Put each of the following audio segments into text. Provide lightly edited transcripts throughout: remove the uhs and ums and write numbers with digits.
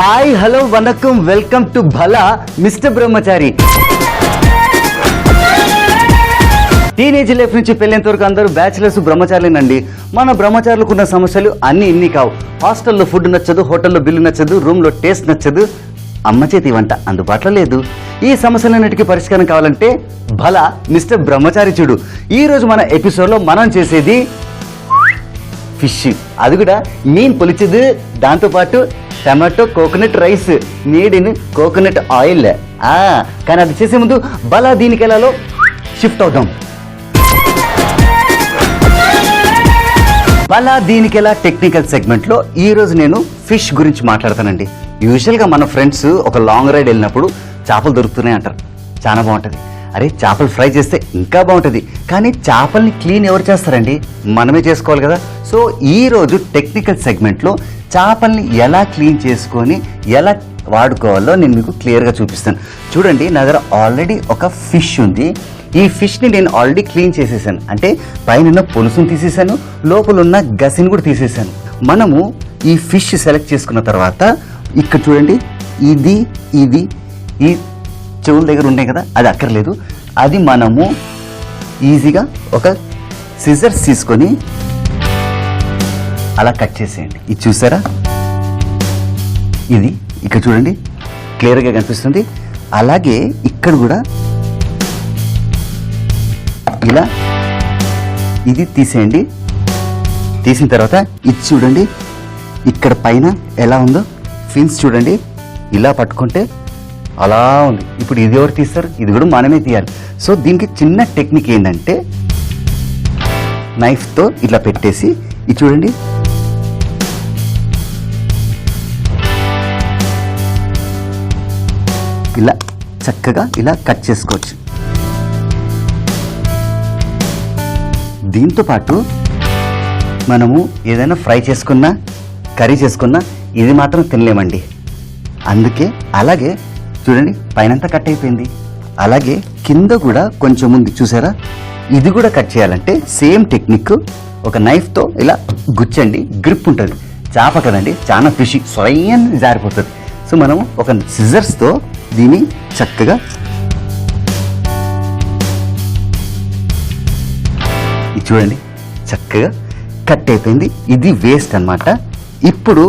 Hi hello వనకం welcome to Bhala mister Brahmachari. Teenage life నుంచి పెళ్ళేంత వరకు అందరూ బ్యాచిలర్స్ బ్రహ్మచారులేనండి. మన బ్రహ్మచారులకు ఉన్న సమస్యలు అన్ని ఇన్ని కావు. హాస్టల్లో ఫుడ్ నచ్చదు, హోటల్లో బిల్లు నచ్చదు, రూమ్లో టేస్ట్ నచ్చదు, అమ్మ చేతి వంట అందుబాటులో లేదు. ఈ సమస్యలన్నిటికీ పరిష్కారం కావాలంటే భలా మిస్టర్ బ్రహ్మచారి చూడు. ఈ రోజు మన ఎపిసోడ్లో మనం చేసేది ఫిష్, అది కూడా మీన్ పొలిచేది, దాంతోపాటు tomato coconut rice made in coconut oil. కానీ అది చేసే ముందు భలా దీనికి ఎలాలో షిఫ్ట్ అవుదాం. భలా దీనికి ఎలా టెక్నికల్ సెగ్మెంట్లో ఈరోజు నేను ఫిష్ గురించి మాట్లాడతానండి. యూజువల్గా మన ఫ్రెండ్స్ ఒక లాంగ్ రైడ్ వెళ్ళినప్పుడు చేపలు దొరుకుతున్నాయి అంటారు, చాలా బాగుంటుంది. అరే చేపలు ఫ్రై చేస్తే ఇంకా బాగుంటుంది, కానీ చేపల్ని క్లీన్ ఎవరు చేస్తారండి? మనమే చేసుకోవాలి కదా. సో ఈరోజు టెక్నికల్ సెగ్మెంట్లో చేపల్ని ఎలా క్లీన్ చేసుకొని ఎలా వాడుకోవాలో నేను మీకు క్లియర్గా చూపిస్తాను. చూడండి, నా దగ్గర ఆల్రెడీ ఒక ఫిష్ ఉంది. ఈ ఫిష్ని నేను ఆల్రెడీ క్లీన్ చేసేసాను, అంటే పైన పులుసును తీసేసాను, లోపల ఉన్న గసిని కూడా తీసేసాను. మనము ఈ ఫిష్ సెలెక్ట్ చేసుకున్న తర్వాత ఇక్కడ చూడండి, ఇది ఈ చెవుల దగ్గర ఉన్నాయి కదా, అది అక్కర్లేదు. అది మనము ఈజీగా ఒక సిజర్స్ తీసుకొని అలా కట్ చేసేయండి. ఇది చూసారా, ఇది ఇక్కడ చూడండి క్లియర్గా కనిపిస్తుంది. అలాగే ఇక్కడ కూడా ఇలా ఇది తీసేయండి. తీసిన తర్వాత ఇది చూడండి, ఇక్కడ పైన ఎలా ఉందో ఫిన్స్ చూడండి, ఇలా పట్టుకుంటే అలా ఉంది. ఇప్పుడు ఇది ఎవరు తీస్తారు? ఇది కూడా మనమే తీయాలి. సో దీనికి చిన్న టెక్నిక్ ఏంటంటే, నైఫ్తో ఇట్లా పెట్టేసి ఇది చూడండి, ఇలా చక్కగా ఇలా కట్ చేసుకోవచ్చు. దీంతో పాటు మనము ఏదైనా ఫ్రై చేసుకున్నా కర్రీ చేసుకున్నా ఇది మాత్రం తినలేమండి. అందుకే అలాగే చూడండి, పైనంతా కట్ అయిపోయింది. అలాగే కింద కూడా కొంచెం ఉంది చూసారా, ఇది కూడా కట్ చేయాలంటే సేమ్ టెక్నిక్. ఒక నైఫ్తో ఇలా గుచ్చండి, గ్రిప్ ఉంటుంది. చేప కదండి, చాలా ఫిష్ స్వయం జారిపోతుంది. సో మనము ఒక సిజర్స్తో దీన్ని చక్కగా ఇది చూడండి చక్కగా కట్ అయిపోయింది. ఇది వేస్ట్ అన్నమాట. ఇప్పుడు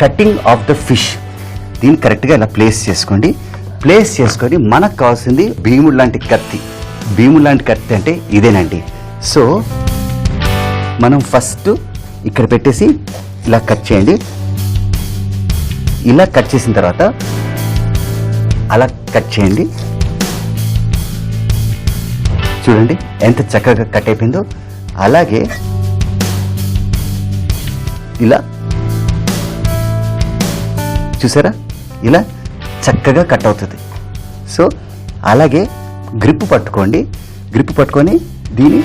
కటింగ్ ఆఫ్ ద ఫిష్, దీన్ని కరెక్ట్గా ఇలా ప్లేస్ చేసుకోండి. ప్లేస్ చేసుకొని మనకు కావాల్సింది భీముడు లాంటి కత్తి. భీముడు లాంటి కత్తి అంటే ఇదేనండి. సో మనం ఫస్ట్ ఇక్కడ పెట్టేసి ఇలా కట్ చేయండి. ఇలా కట్ చేసిన తర్వాత అలా కట్ చేయండి. చూడండి ఎంత చక్కగా కట్ అయిపోయిందో. అలాగే ఇలా చూసారా, ఇలా చక్కగా కట్ అవుతుంది. సో అలాగే గ్రిప్ పట్టుకోండి. గ్రిప్ పట్టుకొని దీన్ని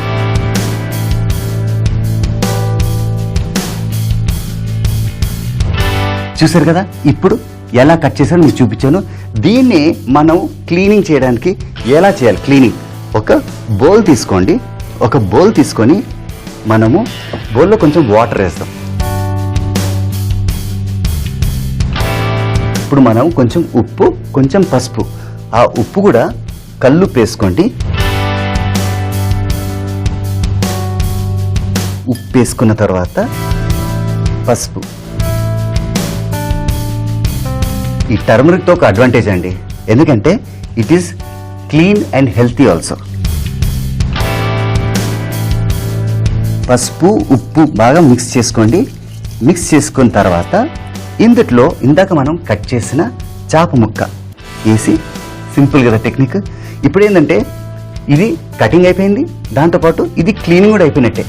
చూసారు కదా, ఇప్పుడు ఎలా కట్ చేశారో మీకు చూపించాను. దీన్ని మనం క్లీనింగ్ చేయడానికి ఎలా చేయాలి క్లీనింగ్, ఒక బౌల్ తీసుకోండి. ఒక బౌల్ తీసుకొని మనము బౌల్లో కొంచెం వాటర్ వేస్తాం. ఇప్పుడు మనం కొంచెం ఉప్పు, కొంచెం పసుపు, ఆ ఉప్పు కూడా కల్లుప్పు వేసుకోండి. ఉప్పు వేసుకున్న తర్వాత పసుపు. ఈ టర్మరిక్తో ఒక అడ్వాంటేజ్ అండి, ఎందుకంటే it is clean and healthy also. పసుపు ఉప్పు బాగా మిక్స్ చేసుకోండి. మిక్స్ చేసుకున్న తర్వాత ఇందులో ఇందాక మనం కట్ చేసిన చేప ముక్క వేసి, సింపుల్ కదా టెక్నిక్. ఇప్పుడు ఏంటంటే ఇది కటింగ్ అయిపోయింది, దాంతోపాటు ఇది క్లీనింగ్ కూడా అయిపోయినట్టే.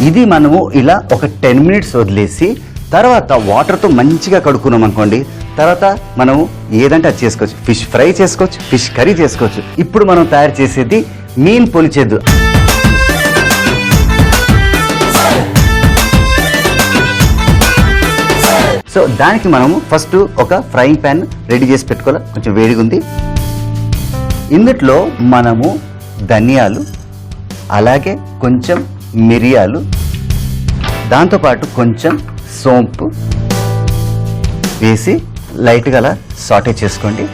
ఇది మనము ఇలా ఒక 10 minutes వదిలేసి తర్వాత వాటర్తో మంచిగా కడుక్కున్నాం అనుకోండి, తర్వాత మనము ఏదంటే అది చేసుకోవచ్చు. ఫిష్ ఫ్రై చేసుకోవచ్చు, ఫిష్ కర్రీ చేసుకోవచ్చు. ఇప్పుడు మనం తయారు చేసేది మీన్ పొలిచేద్దు. సో దానికి మనము ఫస్ట్ ఒక ఫ్రైయింగ్ ప్యాన్ రెడీ చేసి పెట్టుకోవాలి, కొంచెం వేడిగా ఉంది. ఇందులో మనము ధనియాలు, అలాగే కొంచెం మిరియాలు, దాంతోపాటు కొంచెం సోంపు వేసి లైట్గా అలా సాటే చేసుకోండి.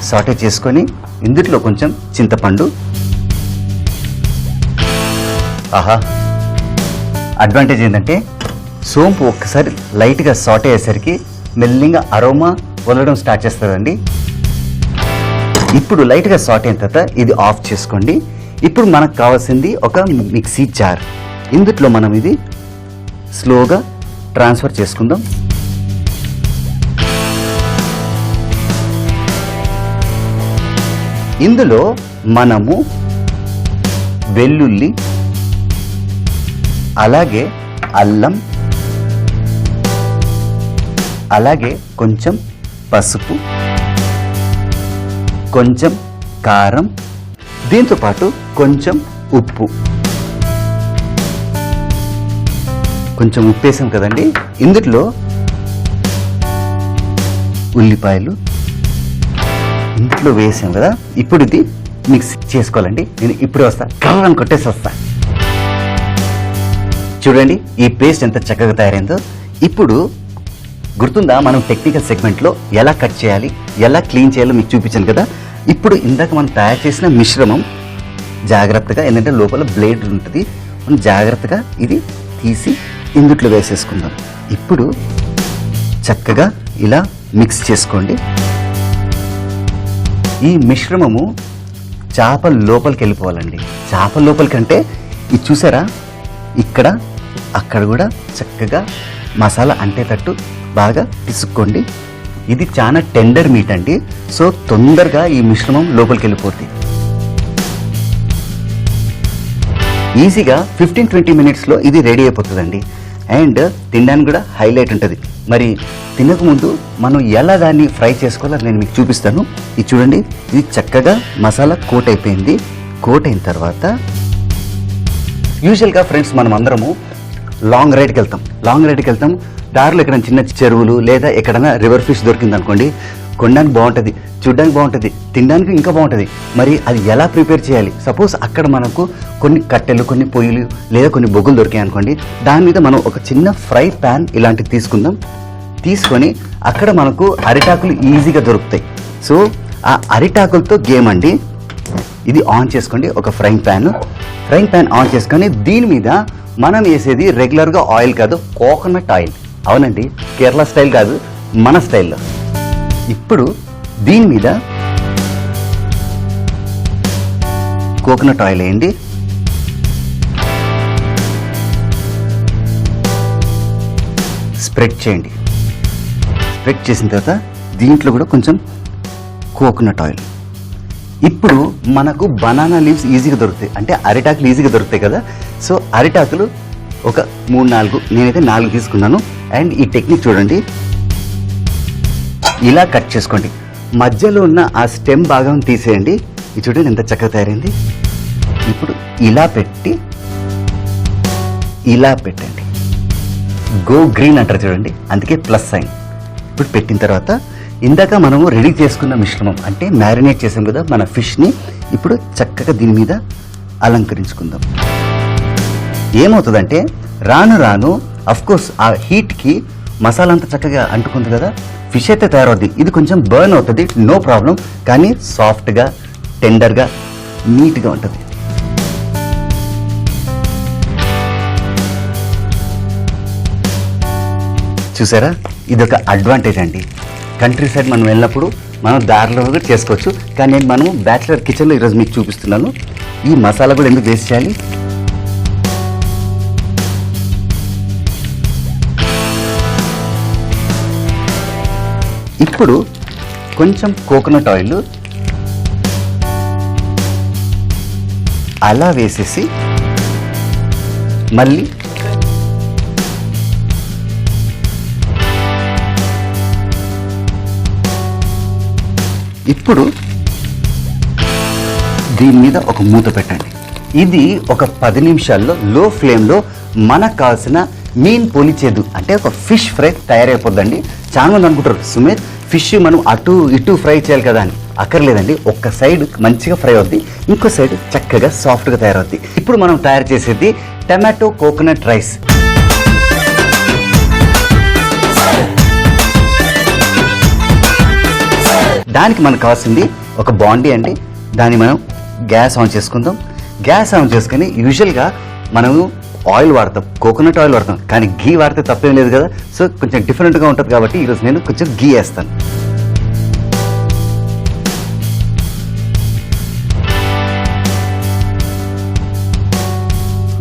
సాటే చేసుకొని ఇందులో కొంచెం చింతపండు. ఆహా, అడ్వాంటేజ్ ఏంటంటే సోంపు ఒక్కసారి లైట్గా సాటే అయ్యేసరికి మెల్లిగా అరోమా వదలడం స్టార్ట్ చేస్తుందండి. ఇప్పుడు లైట్గా సాటే అయిన తర్వాత ఇది ఆఫ్ చేసుకోండి. ఇప్పుడు మనకు కావాల్సింది ఒక మిక్సీ జార్. ఇందులో మనం ఇది స్లోగా ట్రాన్స్ఫర్ చేసుకుందాం. ఇందులో మనము వెల్లుల్లి, అలాగే అల్లం, అలాగే కొంచెం పసుపు, కొంచెం కారం, దీంతోపాటు కొంచెం ఉప్పు. కొంచెం ఉప్పు వేసాం కదండి. ఇందులో ఉల్లిపాయలు ఇందులో వేసాం కదా. ఇప్పుడు ఇది మిక్స్ చేసుకోవాలండి. నేను ఇప్పుడే వస్తా, కర్రని కొట్టేసి వస్తా. చూడండి ఈ పేస్ట్ ఎంత చక్కగా తయారైందో. ఇప్పుడు గుర్తుందా మనం టెక్నికల్ సెగ్మెంట్లో ఎలా కట్ చేయాలి, ఎలా క్లీన్ చేయాలో మీకు చూపించాను కదా. ఇప్పుడు ఇందాక మనం తయారు చేసిన మిశ్రమం జాగ్రత్తగా, ఏంటంటే లోపల బ్లేడ్ ఉంటుంది, మనం జాగ్రత్తగా ఇది తీసి ఇందుట్లో వేసేసుకుందాం. ఇప్పుడు చక్కగా ఇలా మిక్స్ చేసుకోండి. ఈ మిశ్రమము చేపల లోపలికి వెళ్ళిపోవాలండి. చేపల లోపలికంటే ఇది చూసారా, ఇక్కడ అక్కడ కూడా చక్కగా మసాలా అంటేటట్టు బాగా పిసుక్కోండి. ఇది చాలా టెండర్ మీట్ అండి, సో తొందరగా ఈ మిశ్రమం లోపలికి వెళ్ళిపోతుంది. ఈజీగా 15-20 మినిట్స్లో ఇది రెడీ అయిపోతుందండి. అండ్ తినడానికి కూడా హైలైట్ ఉంటుంది. మరి తినకముందు మనం ఎలా దాన్ని ఫ్రై చేసుకోవాలో నేను మీకు చూపిస్తాను. ఇది చూడండి, ఇది చక్కగా మసాలా కోట్ అయిపోయింది. కోట్ అయిన తర్వాత యూజువల్గా ఫ్రెండ్స్ మనం అందరము లాంగ్ రైడ్కి వెళ్తాం. దారిలో ఎక్కడైనా చిన్న చెరువులు లేదా ఎక్కడైనా రివర్ ఫిష్ దొరికింది అనుకోండి, కొనడానికి బాగుంటుంది, చూడడానికి బాగుంటుంది, తినడానికి ఇంకా బాగుంటుంది. మరి అది ఎలా ప్రిపేర్ చేయాలి? సపోజ్ అక్కడ మనకు కొన్ని కట్టెలు, కొన్ని పొయ్యిలు లేదా కొన్ని బొగ్గులు దొరికాయి అనుకోండి, దాని మీద మనం ఒక చిన్న ఫ్రై ప్యాన్ ఇలాంటివి తీసుకుందాం. తీసుకొని అక్కడ మనకు అరిటాకులు ఈజీగా దొరుకుతాయి. సో ఆ అరిటాకులతో గేమ్ అండి. ఇది ఆన్ చేసుకోండి. ఒక ఫ్రైయింగ్ ప్యాన్ ఆన్ చేసుకొని దీని మీద మనం వేసేది రెగ్యులర్గా ఆయిల్ కాదు, కోకోనట్ ఆయిల్. అవునండి, కేరళ స్టైల్ కాదు, మన స్టైల్లో. ఇప్పుడు దీని మీద కోకోనట్ ఆయిల్ వేయండి. స్ప్రెడ్ చేయండి. స్ప్రెడ్ చేసిన తర్వాత దీంట్లో కూడా కొంచెం కోకోనట్ ఆయిల్. ఇప్పుడు మనకు బనానా లీవ్స్ ఈజీగా దొరుకుతాయి, అంటే అరిటాకులు ఈజీగా దొరుకుతాయి కదా. సో అరిటాకులు ఒక 3-4, నేనైతే 4 తీసుకున్నాను. అండ్ ఈ టెక్నిక్ చూడండి, ఇలా కట్ చేసుకోండి. మధ్యలో ఉన్న ఆ స్టెమ్ భాగం తీసేయండి. ఇది చూడండి ఎంత చక్కగా తయారైంది. ఇప్పుడు ఇలా పెట్టండి. గో గ్రీన్ అంటారు చూడండి, అందుకే ప్లస్ సైన్. ఇప్పుడు పెట్టిన తర్వాత ఇందాక మనము రెడీ చేసుకున్న మిశ్రమం, అంటే మ్యారినేట్ చేసాం కదా మన ఫిష్ని, ఇప్పుడు చక్కగా దీని మీద అలంకరించుకుందాం. ఏమవుతుందంటే రాను అఫ్కోర్స్ ఆ హీట్కి మసాలా అంతా చక్కగా అంటుకుంది కదా, ఫిష్ అయితే తయారవుద్ది. ఇది కొంచెం బర్న్ అవుతుంది, నో ప్రాబ్లం, కానీ సాఫ్ట్గా, టెండర్గా, నీట్గా ఉంటుంది. చూసారా, ఇదొక అడ్వాంటేజ్ అండి. కంట్రీ సైడ్ మనం వెళ్ళినప్పుడు మనం దారిలో కూడా చేసుకోవచ్చు, కానీ మనం బ్యాచిలర్ కిచెన్లో ఈరోజు మీకు చూపిస్తున్నాను. ఈ మసాలా కూడా ఎందుకు వేస్ట్ చేయాలి? ఇప్పుడు కొంచెం కోకోనట్ ఆయిల్ అలా వేసేసి మళ్ళీ ఇప్పుడు దీని మీద ఒక మూత పెట్టండి. ఇది ఒక 10 నిమిషాల్లో లో ఫ్లేమ్లో మనకు కావాల్సిన మీన్ పొలిచేదు, అంటే ఒక ఫిష్ ఫ్రై తయారైపోద్దండి. చాలా మంది అనుకుంటారు, సుమేత్ ఫిష్ మనం అటు ఇటు ఫ్రై చేయాలి కదా అని. అక్కర్లేదండి, ఒక్క సైడ్ మంచిగా ఫ్రై అవుద్ది, ఇంకో సైడ్ చక్కగా సాఫ్ట్గా తయారవుద్ది. ఇప్పుడు మనం తయారు చేసేది టమాటో కోకోనట్ రైస్. దానికి మనకు కావాల్సింది ఒక బాండీ అండి. దాన్ని మనం గ్యాస్ ఆన్ చేసుకుందాం. గ్యాస్ ఆన్ చేసుకుని యూజువల్గా మనము ఆయిల్ వాడతాం, కోకోనట్ ఆయిల్ వాడతాం, కానీ ఘీ వాడితే తప్పేం లేదు కదా. సో కొంచెం డిఫరెంట్గా ఉంటుంది కాబట్టి ఈరోజు నేను కొంచెం ఘీ వేస్తాను.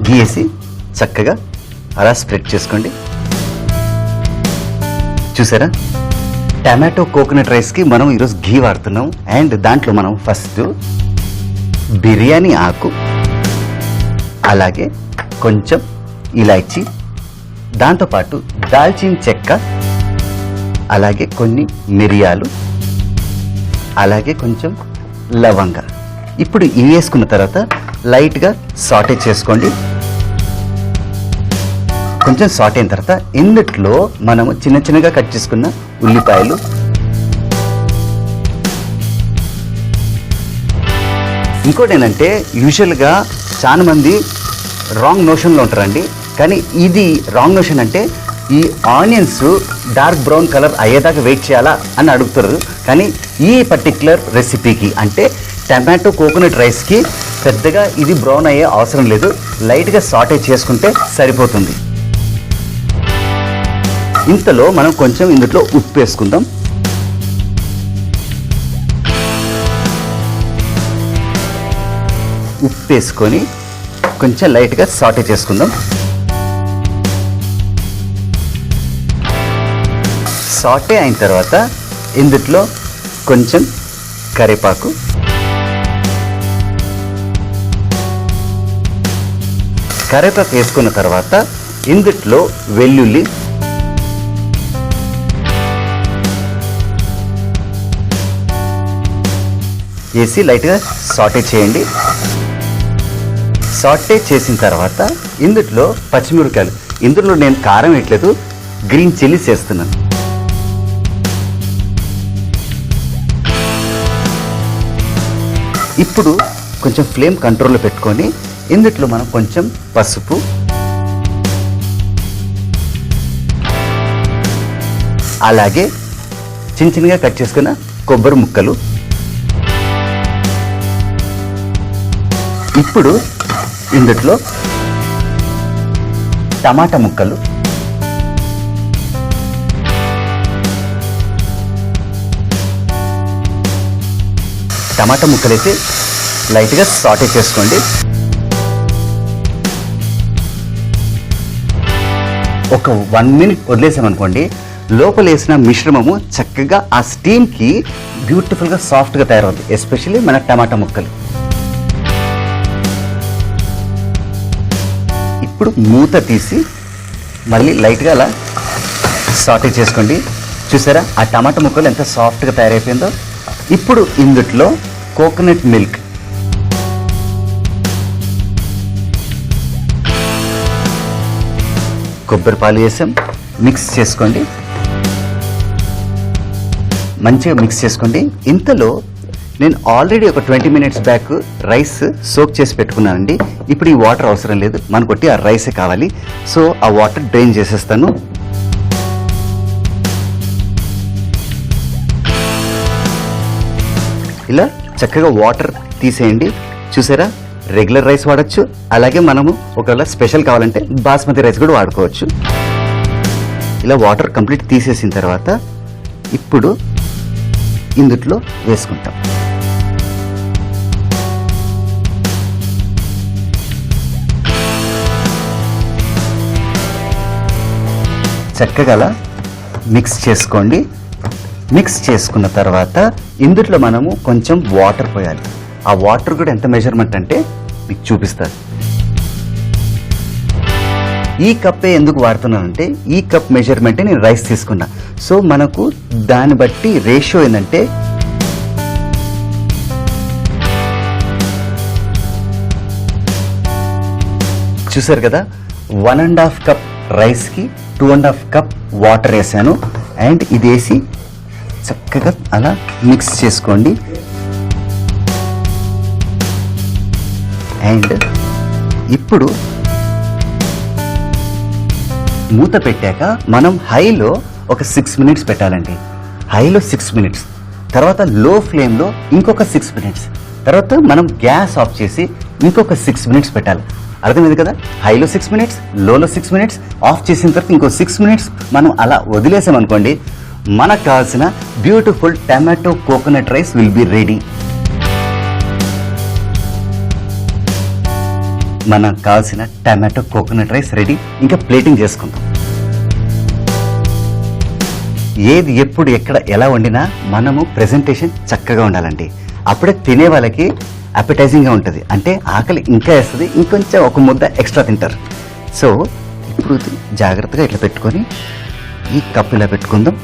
ఘీ వేసి చక్కగా అలా స్ప్రెడ్ చేసుకోండి. చూసారా, టమాటో కోకోనట్ రైస్కి మనం ఈరోజు ఘీ వాడుతున్నాం. అండ్ దాంట్లో మనం ఫస్ట్ బిర్యానీ ఆకు, అలాగే కొంచెం ఇలాచీ, దాంతోపాటు దాల్చిన చెక్క, అలాగే కొన్ని మిరియాలు, అలాగే కొంచెం లవంగ. ఇప్పుడు ఇవి వేసుకున్న తర్వాత లైట్గా సాటే చేసుకోండి. కొంచెం సాట్ అయిన తర్వాత ఇందులో మనము చిన్న చిన్నగా కట్ చేసుకున్న ఉల్లిపాయలు, ఇంకోటి ఏంటంటే యూజువల్గా చాలా మంది రాంగ్ నోషన్లో ఉంటారండి. కానీ ఇది రాంగ్ నోషన్ అంటే ఈ ఆనియన్స్ డార్క్ బ్రౌన్ కలర్ అయ్యేదాకా వెయిట్ చేయాలా అని అడుగుతారు. కానీ ఈ పర్టిక్యులర్ రెసిపీకి అంటే టమాటో కోకోనట్ రైస్కి పెద్దగా ఇది బ్రౌన్ అయ్యే అవసరం లేదు. లైట్గా సాటే చేసుకుంటే సరిపోతుంది. ఇంతలో మనం కొంచెం ఇందులో ఉప్పు వేసుకుందాం. ఉప్పు వేసుకొని కొంచెం లైట్గా సాటే చేసుకుందాం. సాటే అయిన తర్వాత ఇందులో కొంచెం కరివేపాకు, కరివేపాకు వేసుకున్న తర్వాత ఇందులో వెల్లుల్లి, వేసి లైట్గా సాటే చేయండి. సాటే చేసిన తర్వాత ఇందులో పచ్చిమిరపకాయలు, ఇందులో నేను కారం వేయట్లేదు, గ్రీన్ చిల్లీస్ వేస్తున్నాను. ఇప్పుడు కొంచెం ఫ్లేమ్ కంట్రోల్లో పెట్టుకొని ఇందులో మనం కొంచెం పసుపు, అలాగే చిన్న చిన్నగా కట్ చేసుకున్న కొబ్బరి ముక్కలు, ఇప్పుడు ఇందులో టమాటా ముక్కలు, టమాటా ముక్కలు వేసి లైట్గా సాటే చేసుకోండి. ఒక 1 మినిట్ వదిలేసామనుకోండి, లోపల వేసిన మిశ్రమము చక్కగా ఆ స్టీమ్కి బ్యూటిఫుల్గా సాఫ్ట్గా తయారవుతుంది. ఎస్పెషల్లీ మన టమాటా ముక్కలు. ఇప్పుడు మూత తీసి మళ్ళీ లైట్గా అలా సాటే చేసుకోండి. చూసారా ఆ టమాటా ముక్కలు ఎంత సాఫ్ట్గా తయారైపోయిందో. ఇప్పుడు ఇందులో కోకోనట్ మిల్క్, కొబ్బరి పాలు వేసాం, మిక్స్ చేసుకోండి. మంచిగా మిక్స్ చేసుకోండి. ఇంతలో నేను ఆల్రెడీ ఒక 20 మినిట్స్ బ్యాక్ రైస్ సోక్ చేసి పెట్టుకున్నానండి. ఇప్పుడు ఈ వాటర్ అవసరం లేదు, మనకొట్టి ఆ రైసే కావాలి. సో ఆ వాటర్ డ్రైన్ చేసేస్తాను. ఇలా చక్కగా వాటర్ తీసేయండి. చూసారా, రెగ్యులర్ రైస్ వాడచ్చు, అలాగే మనము ఒకవేళ స్పెషల్ కావాలంటే బాస్మతి రైస్ కూడా వాడుకోవచ్చు. ఇలా వాటర్ కంప్లీట్ తీసేసిన తర్వాత ఇప్పుడు ఇందులో వేసుకుంటాం. చక్కగా అలా మిక్స్ చేసుకోండి. మిక్స్ చేసుకున్న తర్వాత ఇందులో మనము కొంచెం వాటర్ పోయాలి. ఆ వాటర్ కూడా ఎంత మెజర్మెంట్ అంటే మీకు చూపిస్తారు. ఈ కప్పే ఎందుకు వాడుతున్నానంటే ఈ కప్ మెజర్మెంటే నేను రైస్ తీసుకున్నా. సో మనకు దాన్ని బట్టి రేషియో ఏంటంటే చూసారు కదా, 1.5 కప్ రైస్కి 2.5 కప్ వాటర్ వేసాను. అండ్ ఇది వేసి చక్కగా అలా మిక్స్ చేసుకోండి. అండ్ ఇప్పుడు మూత పెట్టాక మనం హైలో ఒక 6 మినిట్స్ పెట్టాలండి. హైలో 6 మినిట్స్. తర్వాత లో ఫ్లేమ్లో ఇంకొక 6 మినిట్స్, తర్వాత మనం గ్యాస్ ఆఫ్ చేసి ఇంకొక 6 మినిట్స్ పెట్టాలి. అర్థమైంది కదా? హైలో 6 మినిట్స్, లోలో 6 మినిట్స్, ఆఫ్ చేసిన తర్వాత ఇంకో 6 మినిట్స్ మనం అలా వదిలేసామనుకోండి, మనకు కావాల్సిన beautiful tomato coconut rice will be ready. మనకు కావాల్సిన టమాటో కోకోనట్ రైస్ రెడీ. ఇంకా ప్లేటింగ్ చేసుకుందాం. ఏది ఎప్పుడు ఎక్కడ ఎలా వండినా మనము ప్రెజెంటేషన్ చక్కగా ఉండాలండి. అప్పుడే తినే వాళ్ళకి అపెటైజింగ్గా ఉంటుంది, అంటే ఆకలి ఇంకా వేస్తుంది, ఇంకొంచెం ఒక ముద్ద ఎక్స్ట్రా తింటారు. సో ఇప్పుడు జాగ్రత్తగా ఇట్లా పెట్టుకొని ఈ కప్పు ఇలా పెట్టుకుందాం.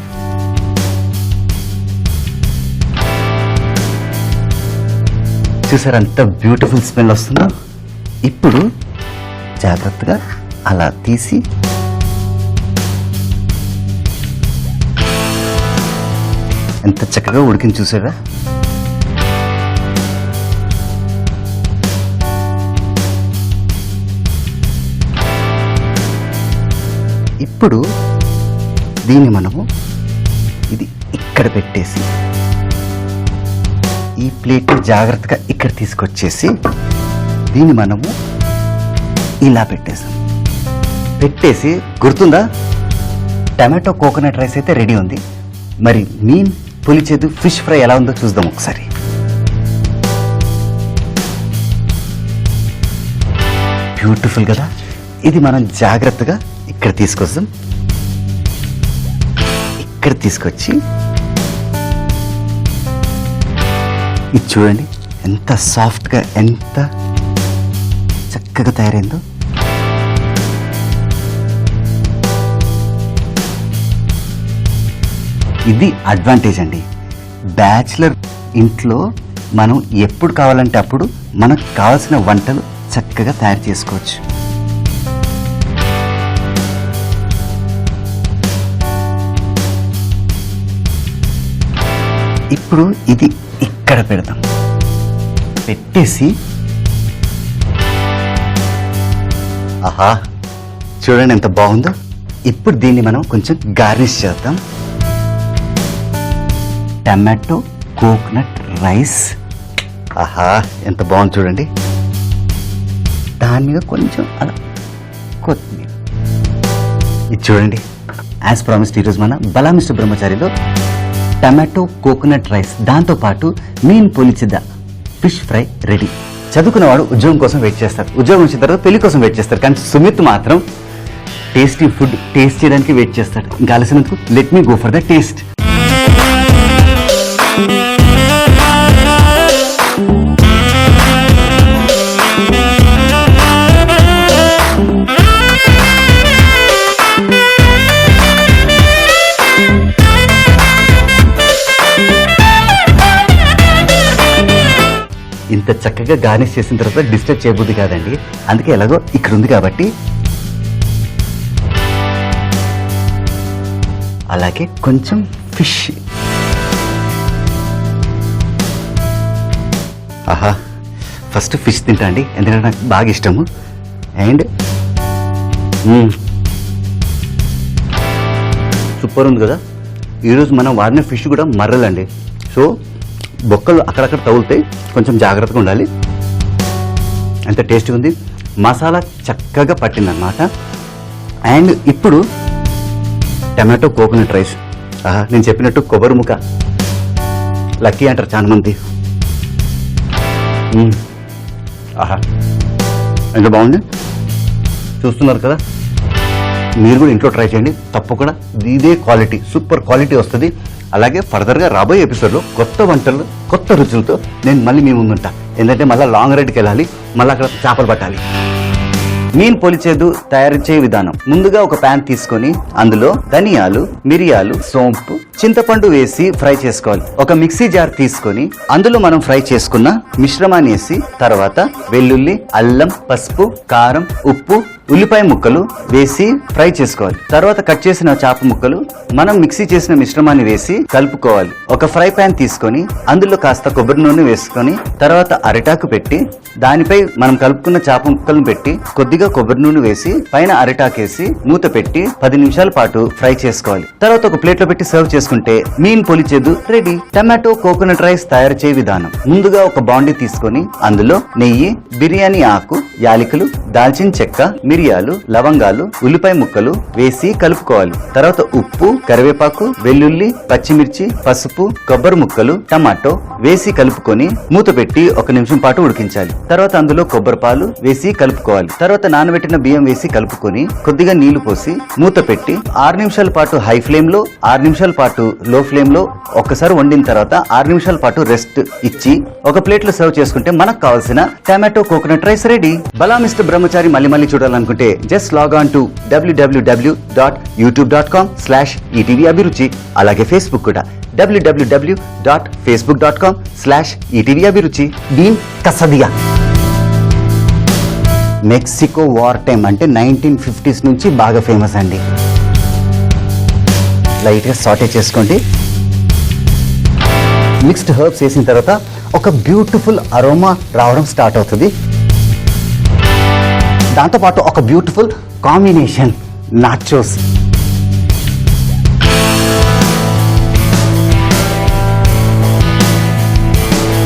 చూసారు అంత బ్యూటిఫుల్ స్మెల్ వస్తుందో. ఇప్పుడు జాగ్రత్తగా అలా తీసి ఎంత చక్కగా ఉడికింది చూసారా? ఇప్పుడు దీన్ని మనము ఇది ఇక్కడ పెట్టేసి ఈ ప్లేట్ జాగ్రత్తగా ఇక్కడ తీసుకొచ్చేసి దీన్ని మనము ఇలా పెట్టేసాం. పెట్టేసి గుర్తుందా, టమాటో కోకోనట్ రైస్ అయితే రెడీ ఉంది. మరి మీన్ పులిచేదు ఫిష్ ఫ్రై ఎలా ఉందో చూద్దాం ఒకసారి. బ్యూటిఫుల్ కదా? ఇది మనం జాగ్రత్తగా ఇక్కడ తీసుకొస్తాం. ఇక్కడ తీసుకొచ్చి ఇది చూడండి ఎంత సాఫ్ట్గా ఎంత చక్కగా తయారైందో. ఇది అడ్వాంటేజ్ అండి. బ్యాచిలర్ ఇంట్లో మనం ఎప్పుడు కావాలంటే అప్పుడు మనకు కావాల్సిన వంటలు చక్కగా తయారు చేసుకోవచ్చు. ఇప్పుడు ఇది ఇక్కడ పెడదాం. పెట్టేసి ఆహా చూడండి ఎంత బాగుందో. ఇప్పుడు దీన్ని మనం కొంచెం గార్నిష్ చేద్దాం. టమాటో కోకోనట్ రైస్, ఆహా ఎంత బాగుంది చూడండి. దాని మీద కొంచెం అలా కొత్తిమీర. ఇది చూడండి, యాజ్ ప్రామిస్డ్ ఈరోజు మన బలా మిస్టర్ బ్రహ్మచారిలో టమాటో కోకోనట్ రైస్, దాంతోపాటు మీన్ పొలిచిద ఫిష్ ఫ్రై రెడీ. చదువుకున్నవాడు ఉద్యోగం కోసం వెయిట్ చేస్తారు, ఉద్యోగం వచ్చిన తర్వాత పెళ్లి కోసం వెయిట్ చేస్తారు. కానీ సుమిత్ మాత్రం టేస్టీ ఫుడ్ టేస్ట్ చేయడానికి వెయిట్ చేస్తాడు. ఇంకా ఆలస్యందుకు let me go for the taste. ఇంత చక్కగా గార్నిష్ చేసిన తర్వాత డిస్టర్బ్ చేయబుద్ది కాదండి, అందుకే ఎలాగో ఇక్కడ ఉంది కాబట్టి. అలాగే కొంచెం ఫిష్, ఆహా ఫస్ట్ ఫిష్ తింటా అండి, ఎందుకంటే నాకు బాగా ఇష్టము. అండ్ సూపర్ ఉంది కదా. ఈరోజు మనం వాడిన ఫిష్ కూడా మర్రలండి, సో బొక్కలు అక్కడక్కడ తగులుతాయి, కొంచెం జాగ్రత్తగా ఉండాలి. ఎంత టేస్ట్గా ఉంది, మసాలా చక్కగా పట్టిందన్నమాట. అండ్ ఇప్పుడు టమాటో కోకోనట్ రైస్, ఆహా నేను చెప్పినట్టు కొబ్బరి ముక్క లక్కీ అంటారు చాలా మంది. ఆహా ఎంత బాగుంది, చూస్తున్నారు కదా. మీరు కూడా ఇంట్లో ట్రై చేయండి తప్పకుండా, ఇదే క్వాలిటీ సూపర్ క్వాలిటీ వస్తుంది. అలాగే ఫర్దర్గా రాబోయే ఎపిసోడ్లో కొత్త వంటలు కొత్త రుచులతో నేను మళ్ళీ మీ ముందుంటా. ఎందుకంటే మళ్ళీ లాంగ్ రైడ్కి వెళ్ళాలి, మళ్ళీ అక్కడ చేపలు పట్టాలి. మీన్ పొలిచేదు తయారు చేయ విధానం: ముందుగా ఒక ప్యాన్ తీసుకొని అందులో ధనియాలు, మిరియాలు, సోంపు, చింతపండు వేసి ఫ్రై చేసుకోవాలి. ఒక మిక్సీ జార్ తీసుకొని అందులో మనం ఫ్రై చేసుకున్న మిశ్రమాన్ని వేసి తర్వాత వెల్లుల్లి, అల్లం, పసుపు, కారం, ఉప్పు, ఉల్లిపాయ ముక్కలు వేసి ఫ్రై చేసుకోవాలి. తర్వాత కట్ చేసిన చేప ముక్కలు మనం మిక్సీ చేసిన మిశ్రమాన్ని వేసి కలుపుకోవాలి. ఒక ఫ్రై పాన్ తీసుకొని అందులో కాస్త కొబ్బరి నూనె వేసుకొని తర్వాత అరిటాకు పెట్టి దానిపై మనం కలుపుకున్న చేప ముక్కలను పెట్టి కొద్దిగా కొబ్బరి నూనె వేసి పైన అరిటాకేసి మూత పెట్టి 10 నిమిషాల పాటు ఫ్రై చేసుకోవాలి. తర్వాత ఒక ప్లేట్ లో పెట్టి సర్వ్ చేసుకుంటే meen pollichathu ready. Tomato coconut rice తయారు చేయ విధానం: ముందుగా ఒక బాండీ తీసుకొని అందులో నెయ్యి, బిర్యానీ ఆకు, యాలకులు, దాల్చిన చెక్క, మిరియాలు, లవంగాలు, ఉల్లిపాయ ముక్కలు వేసి కలుపుకోవాలి. తర్వాత ఉప్పు, కరివేపాకు, వెల్లుల్లి, పచ్చిమిర్చి, పసుపు, కొబ్బరి ముక్కలు, టమాటో వేసి కలుపుకొని మూత పెట్టి 1 నిమిషం పాటు ఉడికించాలి. తర్వాత అందులో కొబ్బరి పాలు వేసి కలుపుకోవాలి. తర్వాత నానబెట్టిన బియ్యం వేసి కలుపుకొని కొద్దిగా నీళ్లు పోసి మూత పెట్టి 6 నిమిషాల పాటు హై ఫ్లేమ్ లో, 6 నిమిషాల పాటు లో ఫ్లేమ్ లో ఒక్కసారి వండిన తర్వాత 6 నిమిషాల పాటు రెస్ట్ ఇచ్చి ఒక ప్లేట్ లో సర్వ్ చేసుకుంటే మనకు కావాల్సిన టమాటో కోకోనట్ రైస్ రెడీ. బలా మిస్టర్ బ్రహ్మచారి మళ్ళీ చూడాలనుకుంటే just log on to www.youtube.com/ETV అభిరుచి. అలాగే ఫేస్బుక్ కూడా www.facebook.com/ETV అభిరుచి. దీన్ కసదియా. మెక్సికో వార్ టైం అంటే 1950s నుంచి బాగా ఫేమస్ అండి. లైట్గా సాటే చేసుకోండి. మిక్స్డ్ హర్బ్స్ వేసిన తర్వాత ఒక బ్యూటిఫుల్ అరోమా రావడం స్టార్ట్ అవుతుంది. దాంతోపాటు ఒక బ్యూటిఫుల్ కాంబినేషన్ నాచోస్.